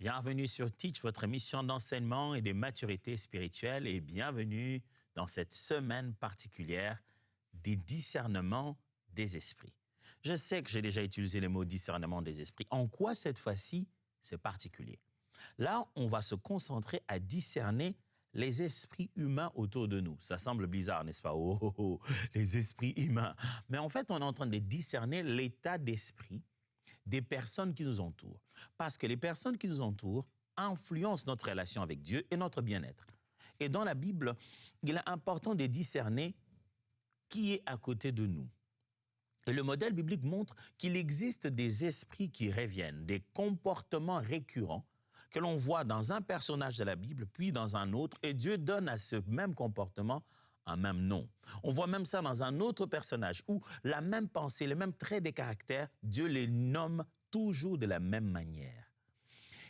Bienvenue sur Teach, votre émission d'enseignement et de maturité spirituelle, et bienvenue dans cette semaine particulière des discernements des esprits. Je sais que j'ai déjà utilisé le mot discernement des esprits. En quoi cette fois-ci, c'est particulier? Là, on va se concentrer à discerner les esprits humains autour de nous. Ça semble bizarre, n'est-ce pas? Oh, les esprits humains. Mais en fait, on est en train de discerner l'état d'esprit des personnes qui nous entourent. Parce que les personnes qui nous entourent influencent notre relation avec Dieu et notre bien-être. Et dans la Bible, il est important de discerner qui est à côté de nous. Et le modèle biblique montre qu'il existe des esprits qui reviennent, des comportements récurrents que l'on voit dans un personnage de la Bible, puis dans un autre, et Dieu donne à ce même comportement un même nom. On voit même ça dans un autre personnage où la même pensée, les mêmes traits de caractère, Dieu les nomme toujours de la même manière.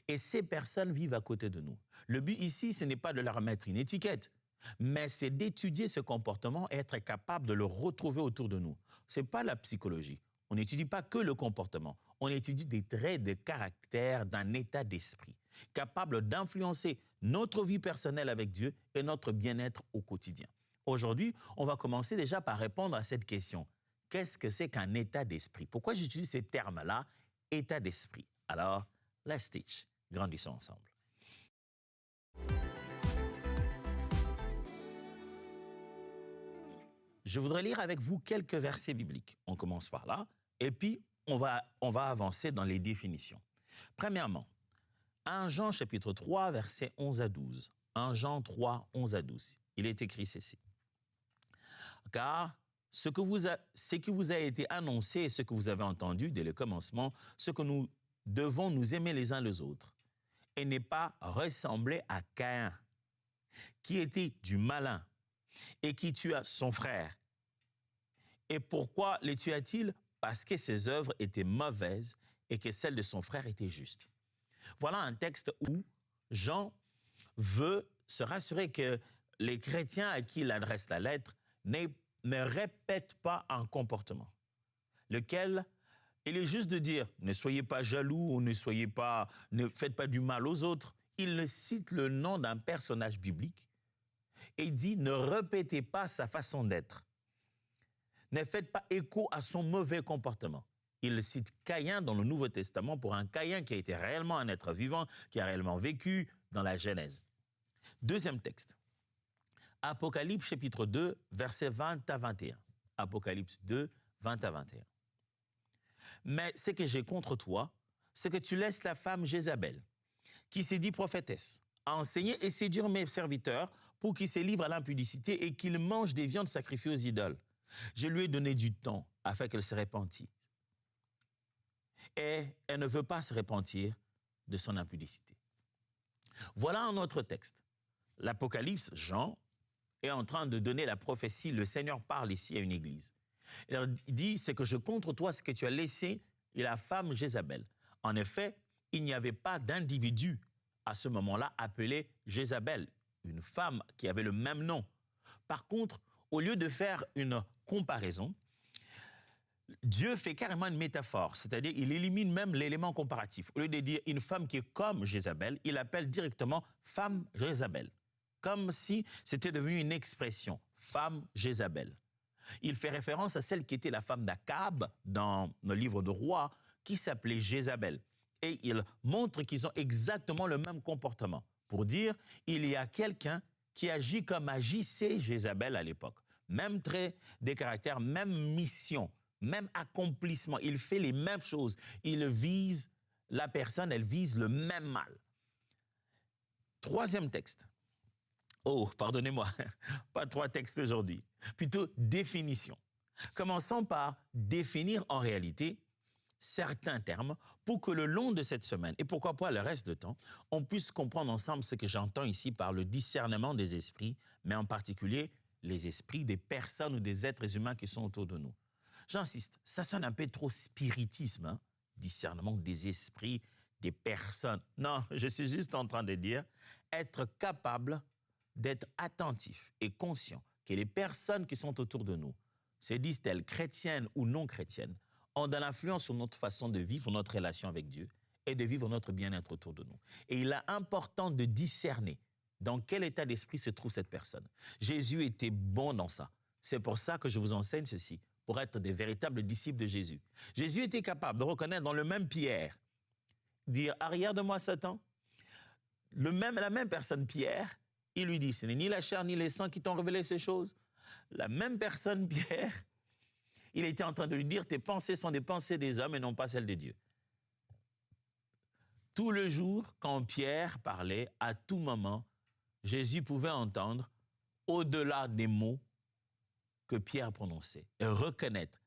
Et ces personnes vivent à côté de nous. Le but ici, ce n'est pas de leur mettre une étiquette, mais c'est d'étudier ce comportement et être capable de le retrouver autour de nous. Ce n'est pas la psychologie. On n'étudie pas que le comportement. On étudie des traits de caractère d'un état d'esprit, capable d'influencer notre vie personnelle avec Dieu et notre bien-être au quotidien. Aujourd'hui, on va commencer déjà par répondre à cette question. Qu'est-ce que c'est qu'un état d'esprit? Pourquoi j'utilise ces termes-là, état d'esprit? Alors, let's teach. Grandissons ensemble. Je voudrais lire avec vous quelques versets bibliques. On commence par là, et puis on va avancer dans les définitions. Premièrement, 1 Jean chapitre 3, versets 11 à 12. 1 Jean 3, 11 à 12. Il est écrit ceci. Car ce qui vous a été annoncé et ce que vous avez entendu dès le commencement, ce que nous devons nous aimer les uns les autres, et n'est pas ressembler à Caïn, qui était du malin et qui tua son frère. Et pourquoi les tua-t-il? Parce que ses œuvres étaient mauvaises et que celles de son frère étaient justes. Voilà un texte où Jean veut se rassurer que les chrétiens à qui il adresse la lettre ne répètent pas un comportement, lequel il est juste de dire ne soyez pas jaloux ou ne faites pas du mal aux autres. Il cite le nom d'un personnage biblique et dit ne répétez pas sa façon d'être. Ne faites pas écho à son mauvais comportement. Il cite Caïn dans le Nouveau Testament pour un Caïn qui a été réellement un être vivant, qui a réellement vécu dans la Genèse. Deuxième texte. Apocalypse chapitre 2, versets 20 à 21. Apocalypse 2, 20 à 21. Mais ce que j'ai contre toi, c'est que tu laisses la femme Jézabel, qui s'est dit prophétesse, enseigner et séduire mes serviteurs pour qu'ils se livrent à l'impudicité et qu'ils mangent des viandes sacrifiées aux idoles. Je lui ai donné du temps afin qu'elle se repentisse. Et elle ne veut pas se repentir de son impudicité. Voilà un autre texte. L'Apocalypse, Jean, est en train de donner la prophétie. Le Seigneur parle ici à une église. Il dit, c'est que je contre toi, ce que tu as laissé, et la femme Jézabel. En effet, il n'y avait pas d'individu à ce moment-là appelé Jézabel, une femme qui avait le même nom. Par contre, au lieu de faire une comparaison, Dieu fait carrément une métaphore, c'est-à-dire il élimine même l'élément comparatif. Au lieu de dire une femme qui est comme Jézabel, il appelle directement femme Jézabel, comme si c'était devenu une expression, femme Jézabel. Il fait référence à celle qui était la femme d'Akab dans le livre de Rois, qui s'appelait Jézabel. Et il montre qu'ils ont exactement le même comportement. Pour dire, il y a quelqu'un qui agit comme agissait Jézabel à l'époque. Même trait de caractère, même mission, même accomplissement. Il fait les mêmes choses. Il vise la personne, elle vise le même mal. Troisième texte. Oh, pardonnez-moi, pas 3 textes aujourd'hui. Plutôt définition. Commençons par définir en réalité certains termes pour que le long de cette semaine, et pourquoi pas le reste du temps, on puisse comprendre ensemble ce que j'entends ici par le discernement des esprits, mais en particulier les esprits des personnes ou des êtres humains qui sont autour de nous. J'insiste, ça sonne un peu trop spiritisme, hein? Discernement des esprits, des personnes. Non, je suis juste en train de dire être capable d'être attentif et conscient que les personnes qui sont autour de nous, se disent-elles chrétiennes ou non chrétiennes, ont de l'influence sur notre façon de vivre notre relation avec Dieu et de vivre notre bien-être autour de nous. Et il est important de discerner dans quel état d'esprit se trouve cette personne. Jésus était bon dans ça. C'est pour ça que je vous enseigne ceci, pour être des véritables disciples de Jésus. Jésus était capable de reconnaître dans le même Pierre, dire « Arrière de moi, Satan ». La même personne, Pierre, il lui dit « Ce n'est ni la chair ni les sangs qui t'ont révélé ces choses ». La même personne, Pierre, il était en train de lui dire « Tes pensées sont des pensées des hommes et non pas celles de Dieu ». Tout le jour, quand Pierre parlait, à tout moment, Jésus pouvait entendre, au-delà des mots que Pierre prononçait, et reconnaître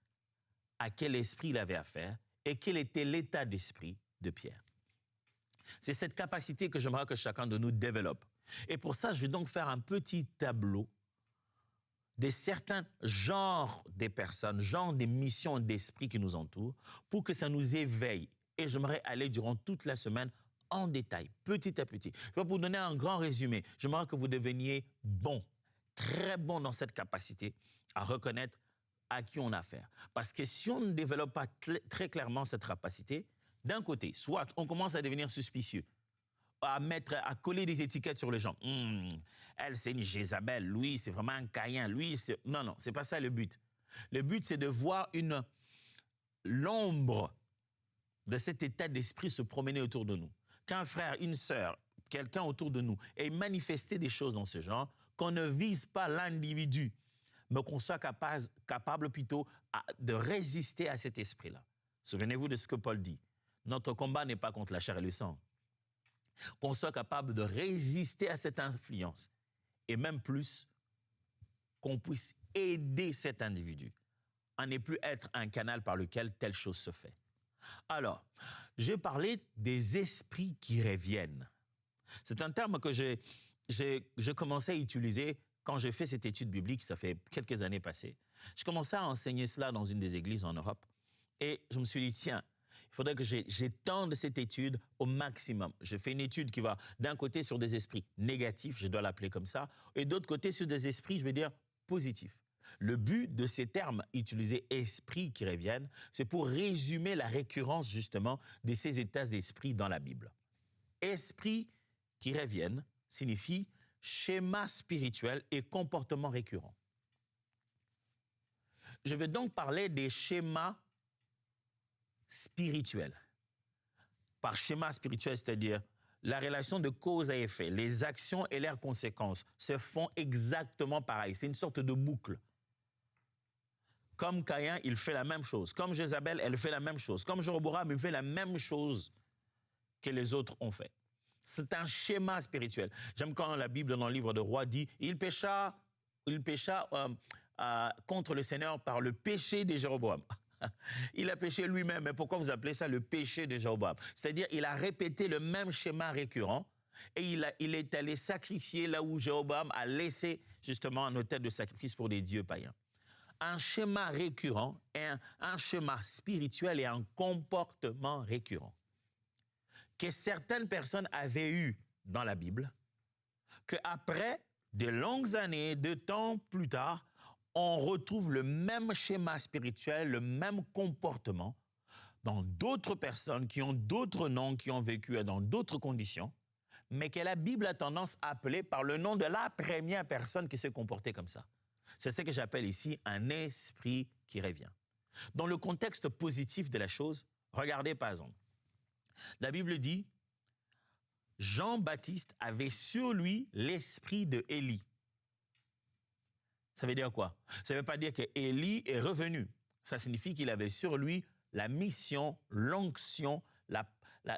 à quel esprit il avait affaire et quel était l'état d'esprit de Pierre. C'est cette capacité que j'aimerais que chacun de nous développe. Et pour ça, je vais donc faire un petit tableau de certains genres des personnes, genres des missions d'esprit qui nous entourent, pour que ça nous éveille. Et j'aimerais aller durant toute la semaine en détail, petit à petit. Je vais vous donner un grand résumé. J'aimerais que vous deveniez bon, très bon dans cette capacité à reconnaître à qui on a affaire. Parce que si on ne développe pas très clairement cette capacité, d'un côté, soit on commence à devenir suspicieux, à coller des étiquettes sur les gens. Elle, c'est une Jézabel. Lui, c'est vraiment un Caïn. Lui, c'est... Non, c'est pas ça le but. Le but, c'est de voir l'ombre de cet état d'esprit se promener autour de nous. Qu'un frère, une sœur, quelqu'un autour de nous ait manifesté des choses dans ce genre, qu'on ne vise pas l'individu, mais qu'on soit capable plutôt de résister à cet esprit-là. Souvenez-vous de ce que Paul dit. Notre combat n'est pas contre la chair et le sang. Qu'on soit capable de résister à cette influence. Et même plus, qu'on puisse aider cet individu à ne plus être un canal par lequel telle chose se fait. Alors, j'ai parlé des esprits qui reviennent. C'est un terme que j'ai commencé à utiliser quand j'ai fait cette étude biblique, ça fait quelques années passées. Je commençais à enseigner cela dans une des églises en Europe. Et je me suis dit, tiens, il faudrait que j'étende cette étude au maximum. Je fais une étude qui va d'un côté sur des esprits négatifs, je dois l'appeler comme ça, et d'autre côté sur des esprits, je vais dire, positifs. Le but de ces termes utilisés, esprits qui reviennent, c'est pour résumer la récurrence justement de ces états d'esprit dans la Bible. Esprits qui reviennent signifie schéma spirituel et comportement récurrent. Je vais donc parler des schémas spirituels. Par schéma spirituel, c'est-à-dire la relation de cause à effet, les actions et leurs conséquences se font exactement pareil. C'est une sorte de boucle. Comme Caïn, il fait la même chose. Comme Jézabel, elle fait la même chose. Comme Jéroboam, il fait la même chose que les autres ont fait. C'est un schéma spirituel. J'aime quand la Bible, dans le livre de Rois, dit « Il pécha contre le Seigneur par le péché de Jéroboam. » Il a péché lui-même. Mais pourquoi vous appelez ça le péché de Jéroboam? C'est-à-dire il a répété le même schéma récurrent et il est allé sacrifier là où Jéroboam a laissé justement un autel de sacrifice pour des dieux païens. Un schéma récurrent, un schéma spirituel et un comportement récurrent que certaines personnes avaient eu dans la Bible, qu'après de longues années, de temps plus tard, on retrouve le même schéma spirituel, le même comportement dans d'autres personnes qui ont d'autres noms, qui ont vécu dans d'autres conditions, mais que la Bible a tendance à appeler par le nom de la première personne qui s'est comportée comme ça. C'est ce que j'appelle ici un esprit qui revient. Dans le contexte positif de la chose, regardez par exemple, la Bible dit « Jean-Baptiste avait sur lui l'esprit de Élie ». Ça veut dire quoi? Ça ne veut pas dire que Élie est revenu. Ça signifie qu'il avait sur lui la mission, l'onction,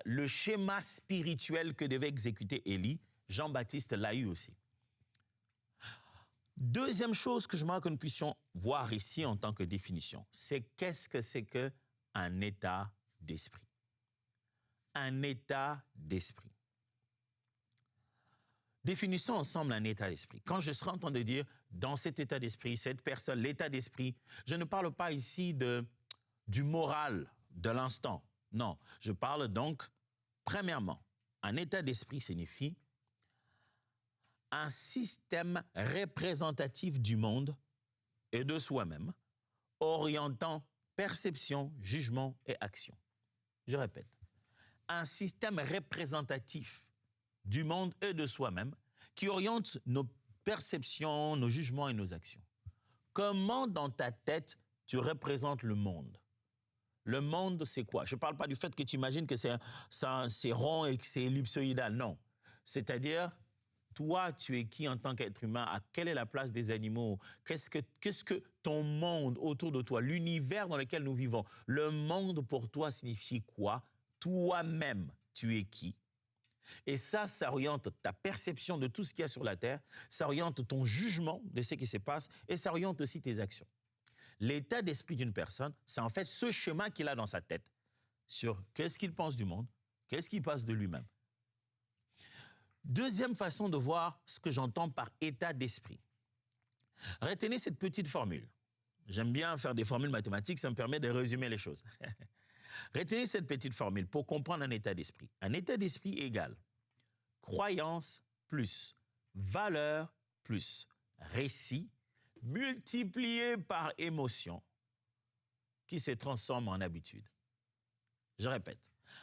le schéma spirituel que devait exécuter Élie. Jean-Baptiste l'a eu aussi. Deuxième chose que je veux que nous puissions voir ici en tant que définition, c'est qu'est-ce que c'est qu'un état d'esprit? Un état d'esprit. Définissons ensemble un état d'esprit. Quand je serai en train de dire, dans cet état d'esprit, cette personne, l'état d'esprit, je ne parle pas ici du moral de l'instant. Non, je parle donc, premièrement, un état d'esprit signifie un système représentatif du monde et de soi-même, orientant perception, jugement et action. Je répète, un système représentatif du monde et de soi-même qui oriente nos perceptions, nos jugements et nos actions. Comment dans ta tête tu représentes le monde? Le monde, c'est quoi? Je ne parle pas du fait que tu imagines que c'est rond et que c'est ellipsoïdal, non. C'est-à-dire, toi, tu es qui en tant qu'être humain? À quelle est la place des animaux? Qu'est-ce que ton monde autour de toi, l'univers dans lequel nous vivons, le monde pour toi signifie quoi? Toi-même, tu es qui? Et ça oriente ta perception de tout ce qu'il y a sur la Terre, ça oriente ton jugement de ce qui se passe et ça oriente aussi tes actions. L'état d'esprit d'une personne, c'est en fait ce schéma qu'il a dans sa tête sur qu'est-ce qu'il pense du monde, qu'est-ce qu'il pense de lui-même. Deuxième façon de voir ce que j'entends par état d'esprit. Retenez cette petite formule. J'aime bien faire des formules mathématiques, ça me permet de résumer les choses. Retenez cette petite formule pour comprendre un état d'esprit. Un état d'esprit égale croyance plus valeur plus récit multiplié par émotion qui se transforme en habitude. Je répète,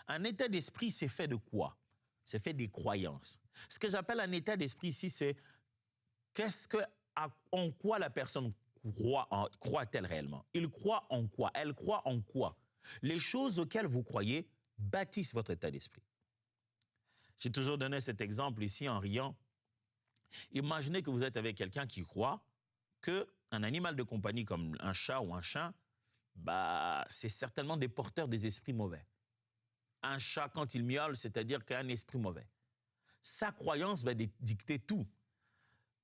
un état d'esprit, c'est fait de quoi? C'est fait des croyances. Ce que j'appelle un état d'esprit ici, c'est en quoi la personne croit-elle réellement? Il croit en quoi? Elle croit en quoi? Les choses auxquelles vous croyez bâtissent votre état d'esprit. J'ai toujours donné cet exemple ici en riant. Imaginez que vous êtes avec quelqu'un qui croit qu'un animal de compagnie comme un chat ou un chien, c'est certainement des porteurs des esprits mauvais. Un chat, quand il miaule, c'est-à-dire qu'il a un esprit mauvais. Sa croyance va dicter tout.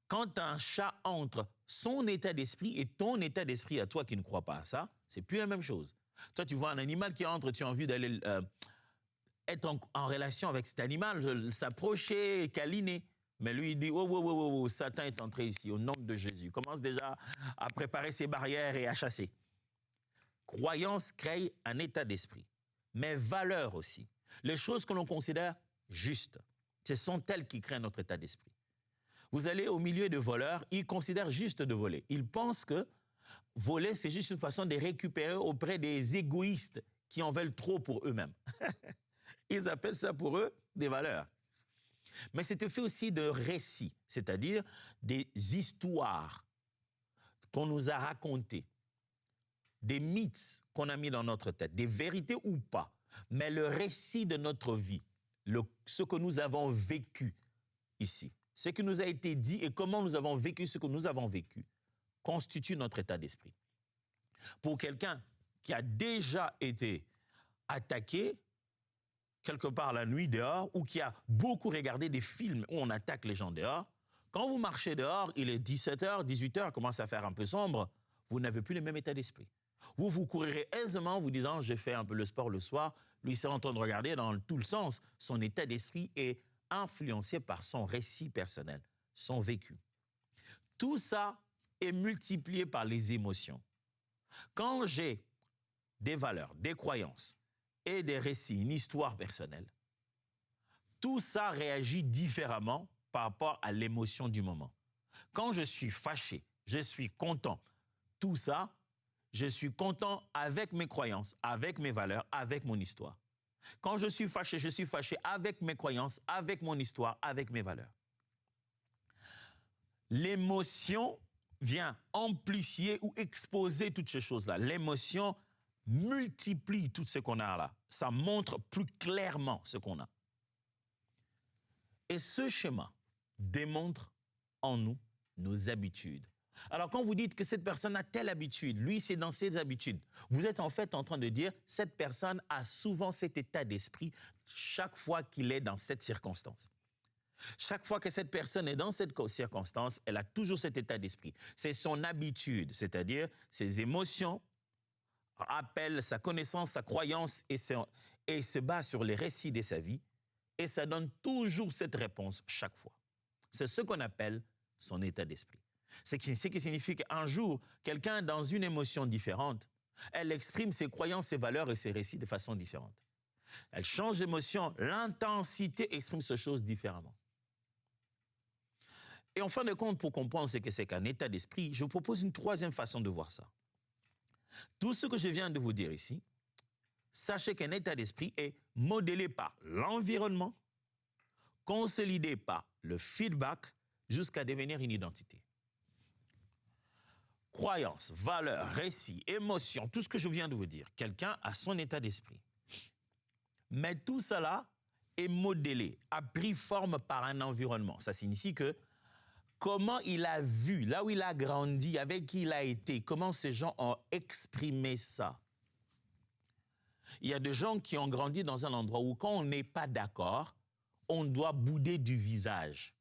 Quand un chat entre, son état d'esprit et ton état d'esprit à toi qui ne crois pas à ça, c'est plus la même chose. Toi, tu vois un animal qui entre, tu as envie d'aller être en relation avec cet animal, s'approcher, câliner. Mais lui, il dit, oh, Satan est entré ici, au nom de Jésus. Il commence déjà à préparer ses barrières et à chasser. Croyance crée un état d'esprit, mais valeurs aussi. Les choses que l'on considère justes, ce sont elles qui créent notre état d'esprit. Vous allez au milieu de voleurs, ils considèrent juste de voler. Ils pensent que voler, c'est juste une façon de récupérer auprès des égoïstes qui en veulent trop pour eux-mêmes. Ils appellent ça pour eux des valeurs. Mais c'est fait aussi de récits, c'est-à-dire des histoires qu'on nous a racontées, des mythes qu'on a mis dans notre tête, des vérités ou pas, mais le récit de notre vie, ce que nous avons vécu ici, ce qui nous a été dit et comment nous avons vécu ce que nous avons vécu, constitue notre état d'esprit. Pour quelqu'un qui a déjà été attaqué, quelque part la nuit dehors, ou qui a beaucoup regardé des films où on attaque les gens dehors, quand vous marchez dehors, il est 17h, 18h, commence à faire un peu sombre, vous n'avez plus le même état d'esprit. Vous courirez aisément, vous disant, je fais un peu le sport le soir, lui c'est en train de regarder dans tout le sens. Son état d'esprit est influencé par son récit personnel, son vécu. Tout ça est multiplié par les émotions. Quand j'ai des valeurs, des croyances et des récits, une histoire personnelle, tout ça réagit différemment par rapport à l'émotion du moment. Quand je suis fâché, je suis content, tout ça, je suis content avec mes croyances, avec mes valeurs, avec mon histoire. Quand je suis fâché avec mes croyances, avec mon histoire, avec mes valeurs. L'émotion vient amplifier ou exposer toutes ces choses-là. L'émotion multiplie tout ce qu'on a là. Ça montre plus clairement ce qu'on a. Et ce schéma démontre en nous nos habitudes. Alors quand vous dites que cette personne a telle habitude, lui c'est dans ses habitudes, vous êtes en fait en train de dire cette personne a souvent cet état d'esprit chaque fois qu'il est dans cette circonstance. Chaque fois que cette personne est dans cette circonstance, elle a toujours cet état d'esprit. C'est son habitude, c'est-à-dire ses émotions appellent sa connaissance, sa croyance et se base sur les récits de sa vie et ça donne toujours cette réponse chaque fois. C'est ce qu'on appelle son état d'esprit. Ce qui signifie qu'un jour, quelqu'un dans une émotion différente, elle exprime ses croyances, ses valeurs et ses récits de façon différente. Elle change d'émotion, l'intensité exprime ces choses différemment. Et en fin de compte, pour comprendre ce que c'est qu'un état d'esprit, je vous propose une troisième façon de voir ça. Tout ce que je viens de vous dire ici, Sachez qu'un état d'esprit est modélé par l'environnement, consolidé par le feedback, jusqu'à devenir une identité. Croyances, valeurs, récits, émotions, tout ce que je viens de vous dire, quelqu'un a son état d'esprit. Mais tout cela est modélé, a pris forme par un environnement. Ça signifie que comment il a vu, là où il a grandi, avec qui il a été, comment ces gens ont exprimé ça. Il y a des gens qui ont grandi dans un endroit où quand on n'est pas d'accord, on doit bouder du visage.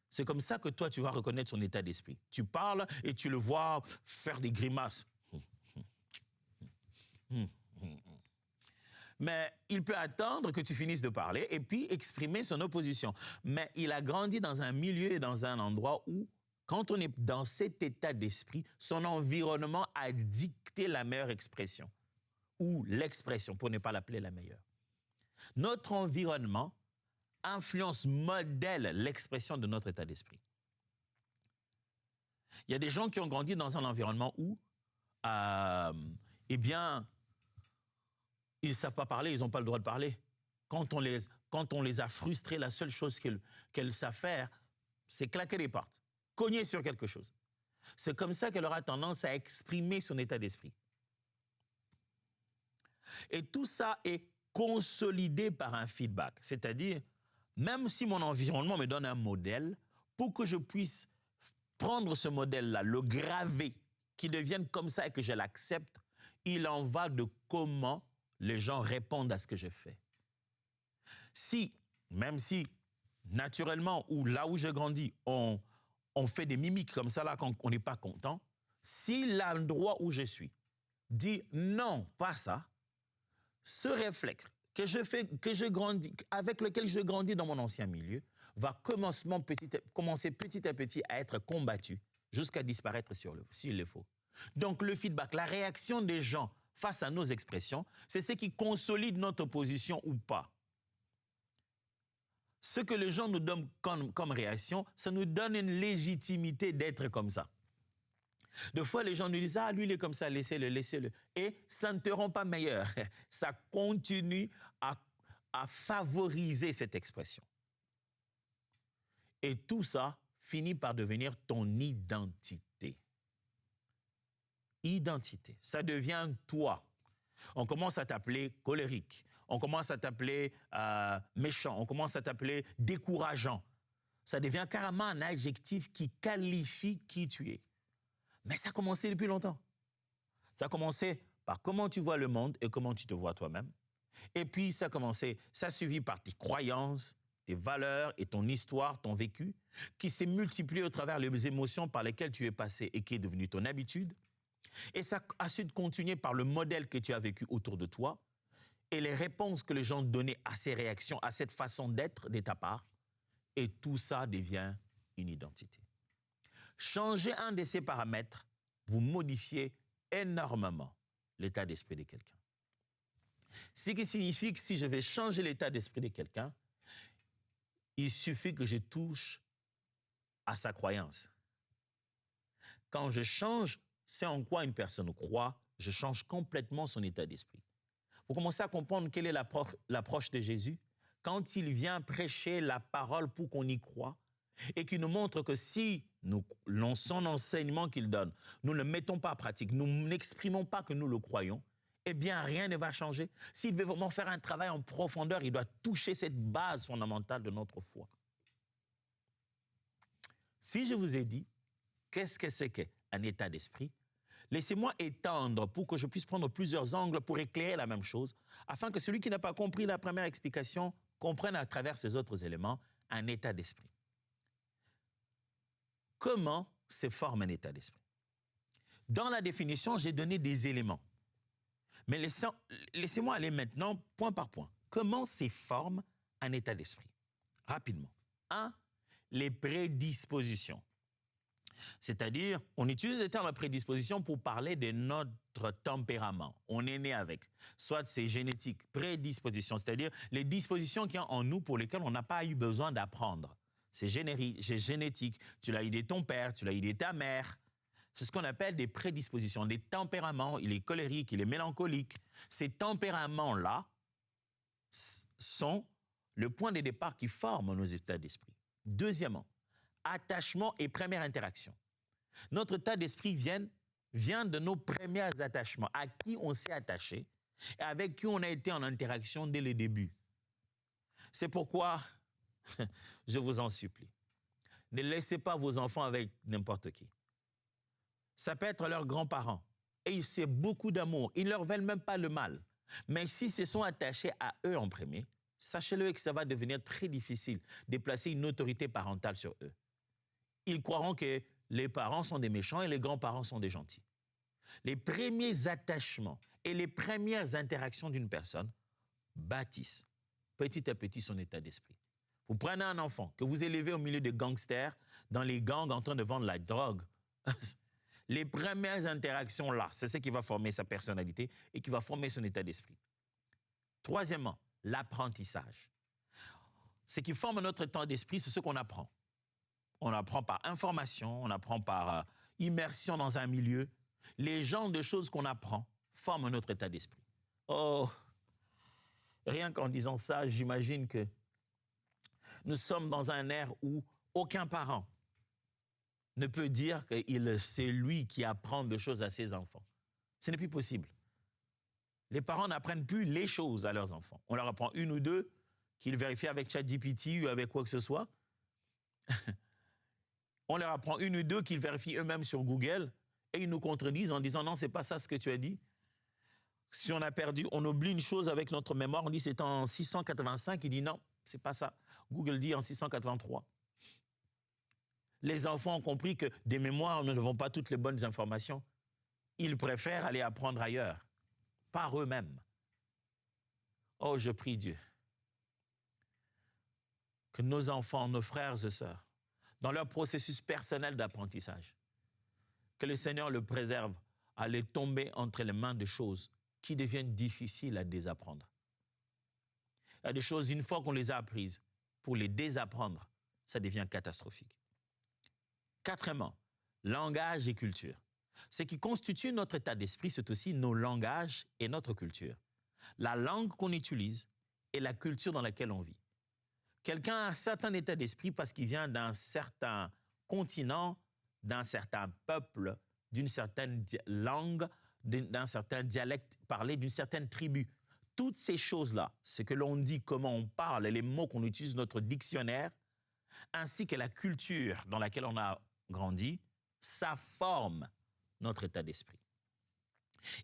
C'est comme ça que toi, tu vas reconnaître son état d'esprit. Tu parles et tu le vois faire des grimaces. Mais il peut attendre que tu finisses de parler et puis exprimer son opposition. Mais il a grandi dans un milieu et dans un endroit où, quand on est dans cet état d'esprit, son environnement a dicté la meilleure expression. Ou l'expression, pour ne pas l'appeler la meilleure. Notre environnement influence, modèle l'expression de notre état d'esprit. Il y a des gens qui ont grandi dans un environnement où, eh bien, ils ne savent pas parler, ils n'ont pas le droit de parler. Quand on les a frustrés, la seule chose qu'elles savent faire, c'est claquer les portes, cogner sur quelque chose. C'est comme ça qu'elle aura tendance à exprimer son état d'esprit. Et tout ça est consolidé par un feedback, c'est-à-dire, même si mon environnement me donne un modèle, pour que je puisse prendre ce modèle-là, le graver, qu'il devienne comme ça et que je l'accepte, il en va de comment les gens répondent à ce que je fais. Même si, naturellement, ou là où je grandis, on fait des mimiques comme ça, là, quand on n'est pas content, si l'endroit où je suis dit non, pas ça, ce réflexe avec lequel je grandis dans mon ancien milieu va commencer petit à petit à être combattu jusqu'à disparaître s'il le faut. Donc le feedback, la réaction des gens face à nos expressions, c'est ce qui consolide notre position ou pas. Ce que les gens nous donnent comme réaction, ça nous donne une légitimité d'être comme ça. Des fois, les gens nous disent « Ah, lui, il est comme ça, laissez-le, laissez-le. » Et ça ne te rend pas meilleur. Ça continue à favoriser cette expression. Et tout ça finit par devenir ton identité. Identité. Ça devient toi. On commence à t'appeler colérique. On commence à t'appeler méchant. On commence à t'appeler décourageant. Ça devient carrément un adjectif qui qualifie qui tu es. Mais ça a commencé depuis longtemps. Ça a commencé par comment tu vois le monde et comment tu te vois toi-même. Et puis ça a suivi par tes croyances, tes valeurs et ton histoire, ton vécu, qui s'est multiplié au travers des émotions par lesquelles tu es passé et qui est devenu ton habitude. Et ça a su continuer par le modèle que tu as vécu autour de toi et les réponses que les gens donnaient à ces réactions, à cette façon d'être de ta part. Et tout ça devient une identité. Changer un de ces paramètres, vous modifiez énormément l'état d'esprit de quelqu'un. Ce qui signifie que si je vais changer l'état d'esprit de quelqu'un, il suffit que je touche à sa croyance. Quand je change ce en quoi une personne croit, je change complètement son état d'esprit. Vous commencez à comprendre quelle est l'approche de Jésus quand il vient prêcher la parole pour qu'on y croie et qu'il nous montre que si son enseignement qu'il donne, nous ne le mettons pas en pratique, nous n'exprimons pas que nous le croyons, eh bien rien ne va changer. S'il veut vraiment faire un travail en profondeur, il doit toucher cette base fondamentale de notre foi. Si je vous ai dit, qu'est-ce que c'est qu'un état d'esprit? Laissez-moi étendre pour que je puisse prendre plusieurs angles pour éclairer la même chose, afin que celui qui n'a pas compris la première explication comprenne à travers ces autres éléments un état d'esprit. Comment se forme un état d'esprit? Dans la définition, j'ai donné des éléments. Mais laissez-moi aller maintenant point par point. Comment se forme un état d'esprit? Rapidement. 1. Les prédispositions. C'est-à-dire, on utilise le terme prédisposition pour parler de notre tempérament. On est né avec. Soit c'est génétique, prédisposition, c'est-à-dire les dispositions qu'il y a en nous pour lesquelles on n'a pas eu besoin d'apprendre. C'est génétique. Tu l'as eu de ton père, tu l'as eu de ta mère. C'est ce qu'on appelle des prédispositions, des tempéraments. Il est colérique, il est mélancolique. Ces tempéraments-là sont le point de départ qui forme nos états d'esprit. Deuxièmement, attachement et première interaction. Notre état d'esprit vient de nos premiers attachements, à qui on s'est attaché et avec qui on a été en interaction dès le début. C'est pourquoi, je vous en supplie, ne laissez pas vos enfants avec n'importe qui. Ça peut être leurs grands-parents. Et c'est beaucoup d'amour. Ils ne leur veulent même pas le mal. Mais s'ils se sont attachés à eux en premier, sachez-le que ça va devenir très difficile de placer une autorité parentale sur eux. Ils croiront que les parents sont des méchants et les grands-parents sont des gentils. Les premiers attachements et les premières interactions d'une personne bâtissent petit à petit son état d'esprit. Vous prenez un enfant que vous élevez au milieu de gangsters, dans les gangs en train de vendre la drogue. Les premières interactions là, c'est ce qui va former sa personnalité et qui va former son état d'esprit. Troisièmement, l'apprentissage. Ce qui forme notre état d'esprit, c'est ce qu'on apprend. On apprend par information, on apprend par immersion dans un milieu. Les genres de choses qu'on apprend forment notre état d'esprit. Oh, rien qu'en disant ça, j'imagine que nous sommes dans un ère où aucun parent ne peut dire que c'est lui qui apprend des choses à ses enfants. Ce n'est plus possible. Les parents n'apprennent plus les choses à leurs enfants. On leur apprend une ou deux qu'ils vérifient avec ChatGPT ou avec quoi que ce soit. On leur apprend une ou deux qu'ils vérifient eux-mêmes sur Google et ils nous contredisent en disant « Non, c'est pas ça ce que tu as dit ». Si on a perdu, on oublie une chose avec notre mémoire, on dit c'est en 685, il dit non, c'est pas ça. Google dit en 683. Les enfants ont compris que des mémoires ne vont pas toutes les bonnes informations. Ils préfèrent aller apprendre ailleurs, par eux-mêmes. Oh, je prie Dieu que nos enfants, nos frères et sœurs, dans leur processus personnel d'apprentissage, que le Seigneur le préserve à aller tomber entre les mains de choses qui deviennent difficiles à désapprendre. Il y a des choses, une fois qu'on les a apprises, pour les désapprendre, ça devient catastrophique. Quatrièmement, langage et culture. Ce qui constitue notre état d'esprit, c'est aussi nos langages et notre culture. La langue qu'on utilise et la culture dans laquelle on vit. Quelqu'un a un certain état d'esprit parce qu'il vient d'un certain continent, d'un certain peuple, d'une certaine langue, d'un certain dialecte parlé, d'une certaine tribu. Toutes ces choses-là, ce que l'on dit, comment on parle, les mots qu'on utilise, notre dictionnaire, ainsi que la culture dans laquelle on a grandi, ça forme notre état d'esprit.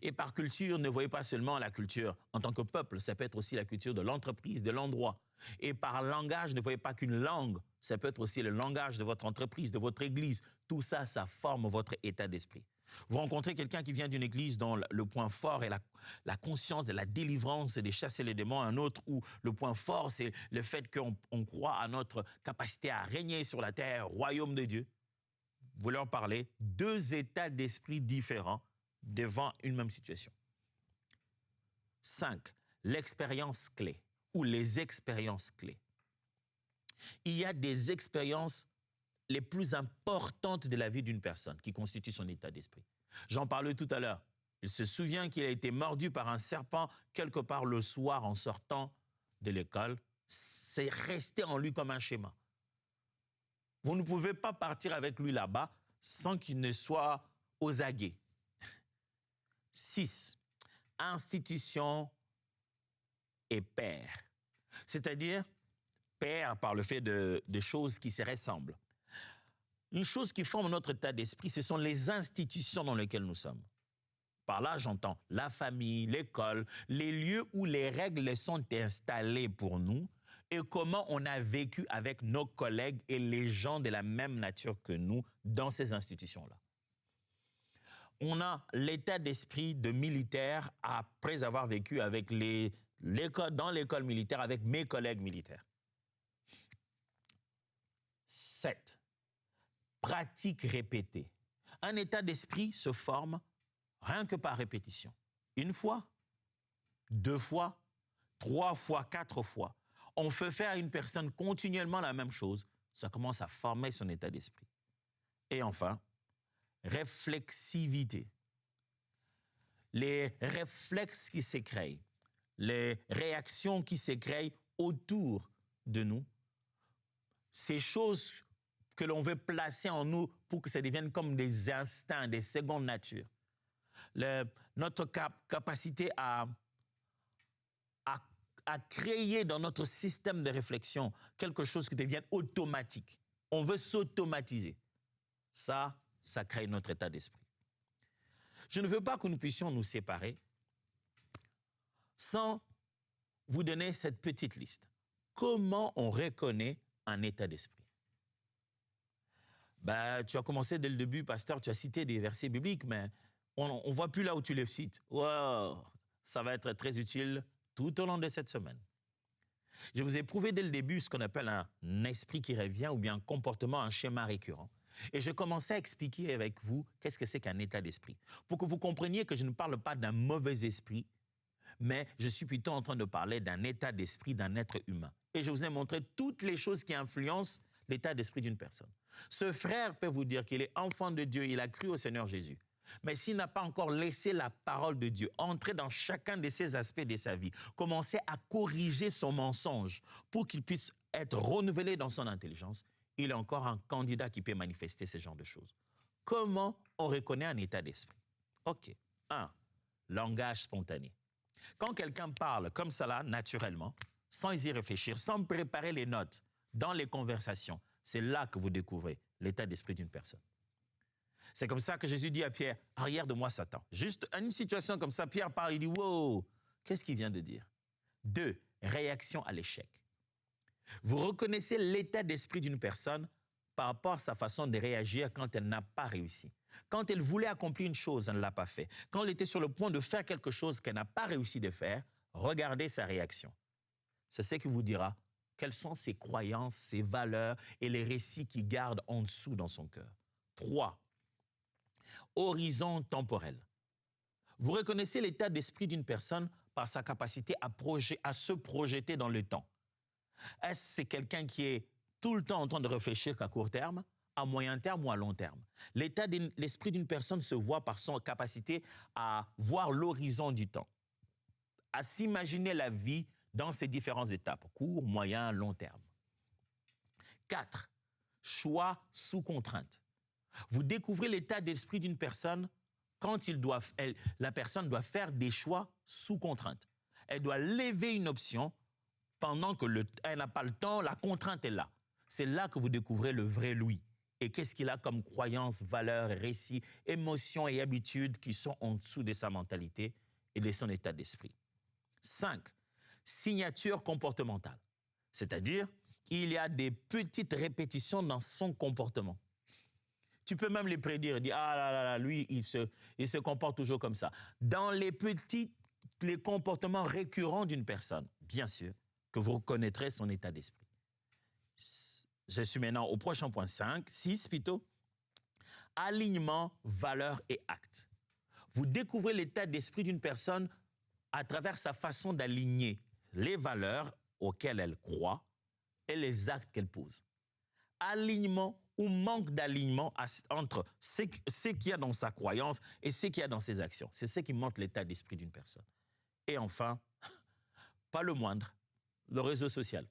Et par culture, ne voyez pas seulement la culture en tant que peuple, ça peut être aussi la culture de l'entreprise, de l'endroit. Et par langage, ne voyez pas qu'une langue, ça peut être aussi le langage de votre entreprise, de votre église. Tout ça, ça forme votre état d'esprit. Vous rencontrez quelqu'un qui vient d'une église dont le point fort est la conscience de la délivrance et de chasser les démons, un autre où le point fort, c'est le fait qu'on croit à notre capacité à régner sur la terre, royaume de Dieu. Vous leur parlez deux états d'esprit différents devant une même situation. 5. L'expérience clé ou les expériences clés. Il y a des expériences les plus importantes de la vie d'une personne qui constituent son état d'esprit. J'en parlais tout à l'heure. Il se souvient qu'il a été mordu par un serpent quelque part le soir en sortant de l'école. C'est resté en lui comme un schéma. Vous ne pouvez pas partir avec lui là-bas sans qu'il ne soit aux aguets. 6. Institution et père. C'est-à-dire père par le fait de choses qui se ressemblent. Une chose qui forme notre état d'esprit, ce sont les institutions dans lesquelles nous sommes. Par là, j'entends la famille, l'école, les lieux où les règles sont installées pour nous et comment on a vécu avec nos collègues et les gens de la même nature que nous dans ces institutions-là. On a l'état d'esprit de militaire après avoir vécu avec dans l'école militaire avec mes collègues militaires. 7. Pratique répétée. Un état d'esprit se forme rien que par répétition. Une fois, 2 fois, 3 fois, 4 fois. On fait faire à une personne continuellement la même chose. Ça commence à former son état d'esprit. Et enfin, réflexivité, les réflexes qui se créent, les réactions qui se créent autour de nous, ces choses que l'on veut placer en nous pour que ça devienne comme des instincts, des secondes natures. Notre capacité à créer dans notre système de réflexion quelque chose qui devienne automatique. On veut s'automatiser. Ça crée notre état d'esprit. Je ne veux pas que nous puissions nous séparer sans vous donner cette petite liste. Comment on reconnaît un état d'esprit? Tu as commencé dès le début, pasteur, tu as cité des versets bibliques, mais on ne voit plus là où tu les cites. Wow, ça va être très utile tout au long de cette semaine. Je vous ai prouvé dès le début ce qu'on appelle un esprit qui revient ou bien un comportement, un schéma récurrent. Et je commençais à expliquer avec vous qu'est-ce que c'est qu'un état d'esprit. Pour que vous compreniez que je ne parle pas d'un mauvais esprit, mais je suis plutôt en train de parler d'un état d'esprit d'un être humain. Et je vous ai montré toutes les choses qui influencent l'état d'esprit d'une personne. Ce frère peut vous dire qu'il est enfant de Dieu, il a cru au Seigneur Jésus. Mais s'il n'a pas encore laissé la parole de Dieu entrer dans chacun de ces aspects de sa vie, commencer à corriger son mensonge pour qu'il puisse être renouvelé dans son intelligence, il est encore un candidat qui peut manifester ce genre de choses. Comment on reconnaît un état d'esprit? OK. 1. Langage spontané. Quand quelqu'un parle comme cela, naturellement, sans y réfléchir, sans préparer les notes dans les conversations, c'est là que vous découvrez l'état d'esprit d'une personne. C'est comme ça que Jésus dit à Pierre, « Arrière de moi, Satan ». Juste une situation comme ça, Pierre parle, il dit, « Wow, qu'est-ce qu'il vient de dire ?» 2. Réaction à l'échec. Vous reconnaissez l'état d'esprit d'une personne par rapport à sa façon de réagir quand elle n'a pas réussi. Quand elle voulait accomplir une chose, elle ne l'a pas fait. Quand elle était sur le point de faire quelque chose qu'elle n'a pas réussi de faire, regardez sa réaction. C'est ce qui vous dira quelles sont ses croyances, ses valeurs et les récits qu'il garde en dessous dans son cœur. 3. Horizon temporel. Vous reconnaissez l'état d'esprit d'une personne par sa capacité à se projeter dans le temps. Est-ce que c'est quelqu'un qui est tout le temps en train de réfléchir qu'à court terme, à moyen terme ou à long terme? L'état d'esprit d'une personne se voit par son capacité à voir l'horizon du temps, à s'imaginer la vie dans ses différentes étapes, court, moyen, long terme. 4. Choix sous contrainte. Vous découvrez l'état d'esprit d'une personne quand la personne doit faire des choix sous contrainte. Elle doit lever une option pendant qu'elle n'a pas le temps, la contrainte est là. C'est là que vous découvrez le vrai Louis. Et qu'est-ce qu'il a comme croyances, valeurs, récits, émotions et habitudes qui sont en dessous de sa mentalité et de son état d'esprit. 5. Signature comportementale. C'est-à-dire, il y a des petites répétitions dans son comportement. Tu peux même les prédire, dire, ah là là, lui, il se comporte toujours comme ça. Dans les comportements récurrents d'une personne, bien sûr, que vous reconnaîtrez son état d'esprit. Je suis maintenant au prochain point 6 plutôt. Alignement, valeurs et actes. Vous découvrez l'état d'esprit d'une personne à travers sa façon d'aligner les valeurs auxquelles elle croit et les actes qu'elle pose. Alignement ou manque d'alignement entre ce qu'il y a dans sa croyance et ce qu'il y a dans ses actions. C'est ce qui montre l'état d'esprit d'une personne. Et enfin, pas le moindre, le réseau social,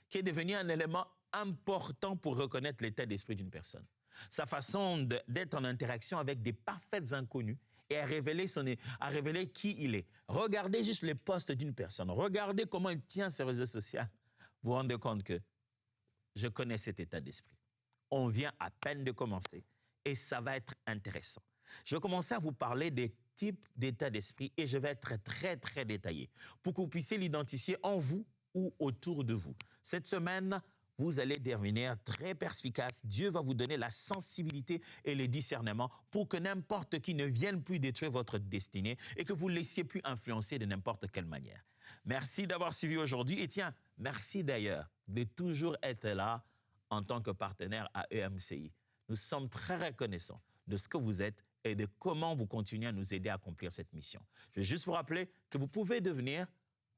qui est devenu un élément important pour reconnaître l'état d'esprit d'une personne. Sa façon d'être en interaction avec des parfaits inconnus et à révéler qui il est. Regardez juste les posts d'une personne. Regardez comment il tient ses réseaux sociaux. Vous vous rendez compte que je connais cet état d'esprit. On vient à peine de commencer et ça va être intéressant. Je vais commencer à vous parler des types d'état d'esprit et je vais être très, très détaillé pour que vous puissiez l'identifier en vous ou autour de vous. Cette semaine, vous allez devenir très perspicace. Dieu va vous donner la sensibilité et le discernement pour que n'importe qui ne vienne plus détruire votre destinée et que vous ne laissiez plus influencer de n'importe quelle manière. Merci d'avoir suivi aujourd'hui et tiens, merci d'ailleurs de toujours être là en tant que partenaire à EMCI. Nous sommes très reconnaissants de ce que vous êtes et de comment vous continuez à nous aider à accomplir cette mission. Je vais juste vous rappeler que vous pouvez devenir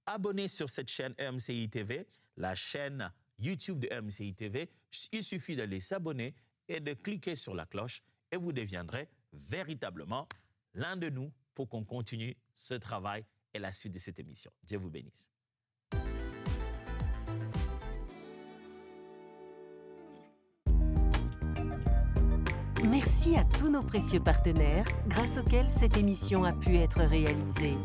abonné sur cette chaîne EMCI TV, la chaîne YouTube de EMCI TV. Il suffit d'aller s'abonner et de cliquer sur la cloche et vous deviendrez véritablement l'un de nous pour qu'on continue ce travail et la suite de cette émission. Dieu vous bénisse. Merci à tous nos précieux partenaires grâce auxquels cette émission a pu être réalisée.